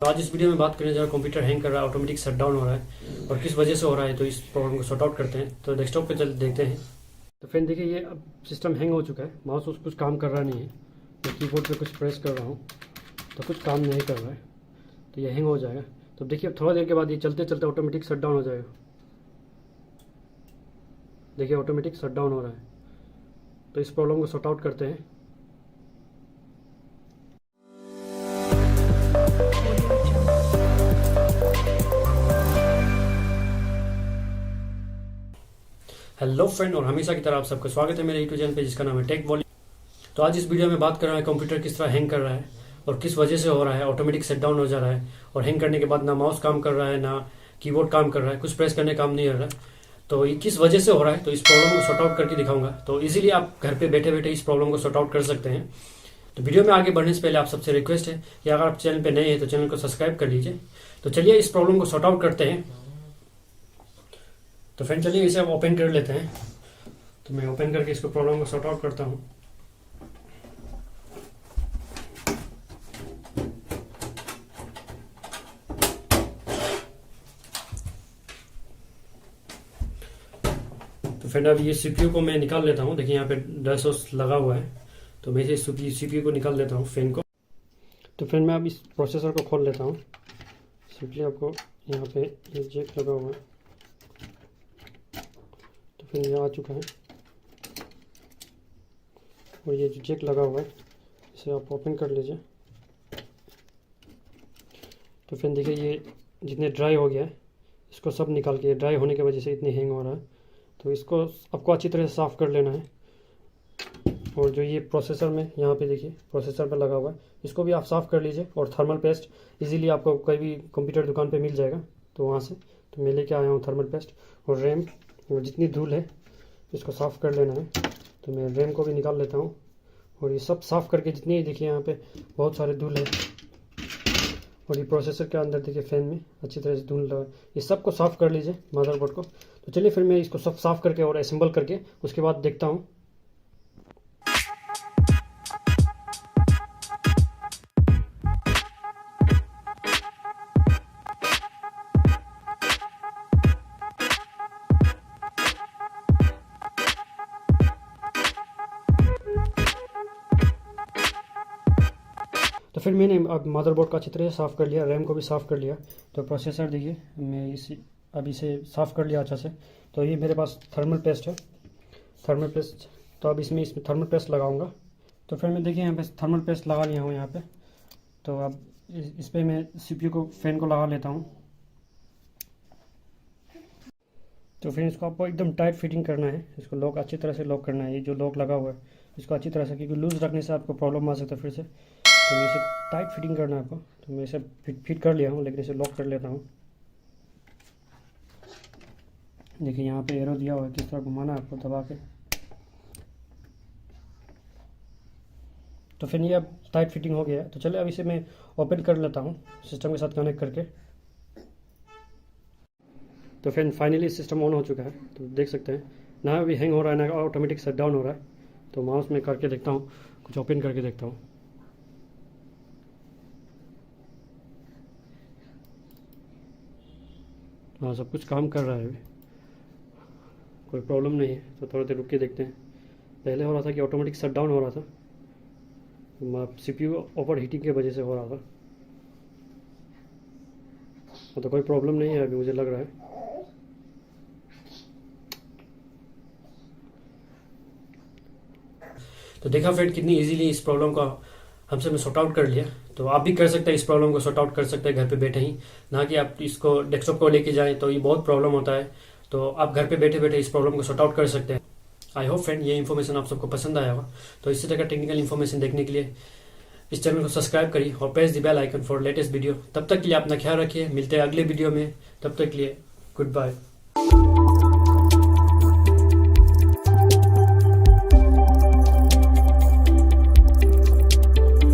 तो आज इस वीडियो में बात करें जहाँ कंप्यूटर हैंग कर रहा है, ऑटोमेटिक शट डाउन हो रहा है और किस वजह से हो रहा है, तो इस प्रॉब्लम को सॉर्ट आउट करते हैं। तो डेस्कटॉप पे चल देखते हैं। तो फ्रेंड देखिए, ये अब सिस्टम हैंग हो चुका है, माउस कुछ काम कर रहा नहीं है। मैं कीबोर्ड पे कुछ प्रेस कर रहा हूँ तो कुछ काम नहीं कर रहा है, तो ये हैंग हो जाएगा। तो देखिए थोड़ा देर के बाद ये चलते चलते ऑटोमेटिक शट डाउन हो जाएगा। देखिए ऑटोमेटिक शट डाउन हो रहा है। तो इस प्रॉब्लम को सॉर्ट आउट करते हैं। हेलो फ्रेंड, और हमेशा की तरह आप सबका स्वागत है मेरे यूट्यूब चैनल पे जिसका नाम है टेक वॉल्यूम। तो आज इस वीडियो में बात कर रहा है कंप्यूटर किस तरह हैंग कर रहा है और किस वजह से हो रहा है, ऑटोमेटिक शट डाउन हो जा रहा है और हैंग करने के बाद ना माउस काम कर रहा है ना कीबोर्ड काम कर रहा है, कुछ प्रेस करने काम नहीं कर रहा है। तो ये किस वजह से हो रहा है, तो इस प्रॉब्लम को सॉर्ट आउट करके दिखाऊंगा। तो इजीली आप घर पे बैठे बैठे इस प्रॉब्लम को सॉर्ट आउट कर सकते हैं। तो वीडियो में आगे बढ़ने से पहले आप सबसे रिक्वेस्ट है कि अगर आप चैनल पे नए हैं तो चैनल को सब्सक्राइब कर लीजिए। तो चलिए इस प्रॉब्लम को सॉर्ट आउट करते हैं। तो फ्रेंड चलिए इसे अब ओपन कर लेते हैं। तो मैं ओपन करके इसको प्रॉब्लम को सॉर्ट आउट करता हूँ। तो फ्रेंड अब ये सीपीयू को मैं निकाल लेता हूँ। देखिए यहाँ पे डस्ट लगा हुआ है, तो मैं इसे सीपीयू को निकाल लेता हूँ, फैन को। तो फ्रेंड मैं अब इस प्रोसेसर को खोल लेता हूँ। सिंपली आपको यहाँ पे ये जैक लगा हुआ है, तो फिर ये आ चुका है और ये जो जैक लगा हुआ है इसे आप ओपन कर लीजिए। तो फिर देखिए ये जितने ड्राई हो गया है इसको सब निकाल के, ड्राई होने की वजह से इतनी हैंग हो रहा है। तो इसको आपको अच्छी तरह से साफ़ कर लेना है। और जो ये प्रोसेसर में यहाँ पे देखिए प्रोसेसर पे लगा हुआ है, इसको भी आप साफ़ कर लीजिए। और थर्मल पेस्ट इजीली आपको कोई भी कंप्यूटर दुकान पे मिल जाएगा, तो वहाँ से तो मैं लेके आया हूँ थर्मल पेस्ट। और रैम और जितनी धूल है इसको साफ़ कर लेना है। तो मैं रैम को भी निकाल लेता हूँ और ये सब साफ़ करके, जितनी देखिए यहाँ पे बहुत सारे धूल है। और ये प्रोसेसर के अंदर देखिए फैन में अच्छी तरह से धूल लगा, ये सब को साफ़ कर लीजिए मदरबोर्ड को। तो चलिए फिर मैं इसको सब साफ़ करके और असेंबल करके उसके बाद देखता हूँ। तो फिर मैंने अब मदरबोर्ड का अच्छी तरह से साफ़ कर लिया, रैम को भी साफ़ कर लिया। तो प्रोसेसर देखिए मैं अब इसे साफ़ कर लिया अच्छा से। तो ये मेरे पास थर्मल पेस्ट है, थर्मल पेस्ट। तो अब इसमें थर्मल पेस्ट लगाऊंगा। तो फिर मैं देखिए यहाँ पे थर्मल पेस्ट लगा लिया हूँ यहाँ पे। तो अब इस पर मैं सीपीयू को, फैन को लगा लेता हूँ। तो फिर इसको आपको एकदम टाइट फिटिंग करना है, इसको लॉक अच्छी तरह से लॉक करना है। ये जो लॉक लगा हुआ है इसको अच्छी तरह से, क्योंकि लूज़ रखने से आपको प्रॉब्लम आ सकता है फिर से। तो इसे टाइट फिटिंग करना है आपको। तो मैं इसे फिट कर लिया हूँ, लेकिन इसे लॉक कर लेता हूँ। देखिए यहाँ पे एरो दिया हुआ है, किस तरह घुमाना है आपको दबा के। तो फिर ये अब टाइट फिटिंग हो गया है। तो चलिए अब इसे मैं ओपन कर लेता हूँ सिस्टम के साथ कनेक्ट करके। तो फिर फाइनली सिस्टम ऑन हो चुका है। तो देख सकते हैं ना अभी हैंग हो रहा है ना ऑटोमेटिक शट डाउन हो रहा है। तो माउस में करके देखता हूँ, कुछ ओपन करके देखता हूँ। हाँ सब कुछ काम कर रहा है, अभी कोई प्रॉब्लम नहीं है। तो थोड़ी देर रुक के देखते हैं। पहले हो रहा था कि ऑटोमेटिक शट डाउन हो रहा था, सीपीयू ओवर हीटिंग की वजह से हो रहा था। तो कोई प्रॉब्लम नहीं है अभी, मुझे लग रहा है। तो देखा फ्रेंड कितनी इजीली इस प्रॉब्लम का हमसे मैं सॉर्ट आउट कर लिया। तो आप भी कर सकते हैं, इस प्रॉब्लम को सॉर्ट आउट कर सकते हैं घर पे बैठे ही, ना कि आप इसको डेस्कटॉप को लेके जाएं, तो ये बहुत प्रॉब्लम होता है। तो आप घर पे बैठे बैठे इस प्रॉब्लम को सॉर्ट आउट कर सकते हैं। आई होप फ्रेंड ये इन्फॉर्मेशन आप सबको पसंद आया होगा। तो इसी तरह का टेक्निकल इन्फॉर्मेशन देखने के लिए इस चैनल को सब्सक्राइब करिए और press the bell icon for latest video. तब तक के लिए अपना ख्याल रखिए, मिलते हैं अगले वीडियो में। तब तक के लिए गुड बाय।